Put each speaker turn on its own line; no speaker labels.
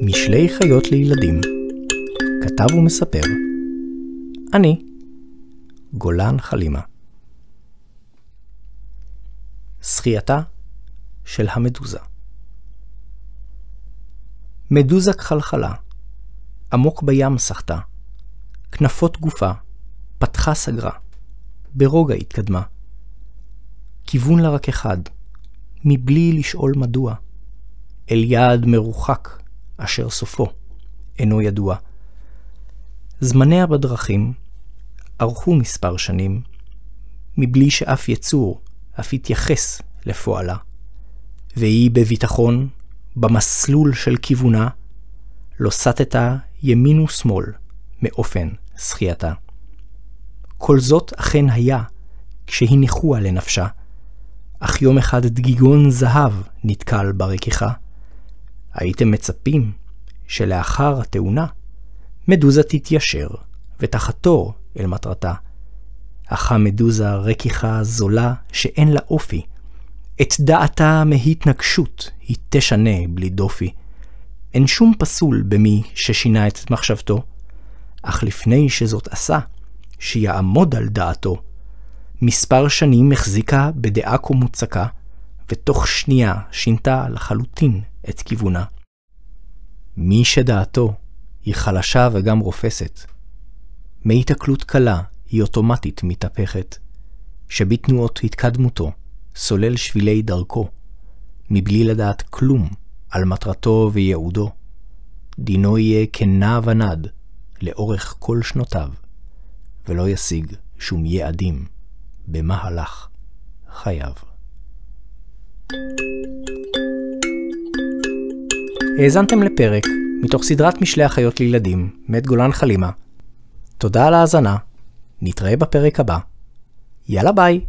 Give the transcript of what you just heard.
משלי חיות לילדים, כתב ומספר, אני, גולן חלימה. שחייתה של המדוזה. מדוזה כחלחלה, עמוק בים שחתה, כנפות גופה, פתחה סגרה, ברוגע התקדמה. כיוון לה רק אחד, מבלי לשאול מדוע, אל יעד מרוחק, אשר סופו אינו ידוע. זמניה בדרכים ארכו מספר שנים, מבלי שאף יצור אף יתייחס לפועלה, והיא בביטחון במסלול של כיוונה, לא סטתה ימין ושמאל מאופן שחייתה. כל זאת אכן היה כשהניחוה לנפשה, אך יום אחד דגיגון זהב נתקל ברקיחה. הייתם מצפים שלאחר התאונה מדוזה תתיישר ותחתור אל מטרתה. אך המדוזה רקיחה זולה שאין לה אופי, את דעתה מהתנגשות היא תשנה בלי דופי. אין שום פסול במי ששינה את מחשבתו, אך לפני שזאת עשה, שיעמוד על דעתו. מספר שנים החזיקה בדעה כה מוצקה, ותוך שנייה שינתה לחלוטין את כיוונה. מי שדעתו היא חלשה וגם רופסת, מהתקלות קלה היא אוטומטית מתהפכת, שבתנועות התקדמותו סולל שבילי דרכו, מבלי לדעת כלום על מטרתו וייעודו. דינו יהיה כנע ונד לאורך כל שנותיו, ולא ישיג שום יעדים במהלך חייו. האזנתם לפרק מתוך סדרת משלי החיות לילדים מאת גולן חלימה. תודה על ההאזנה, נתראה בפרק הבא. יאללה ביי.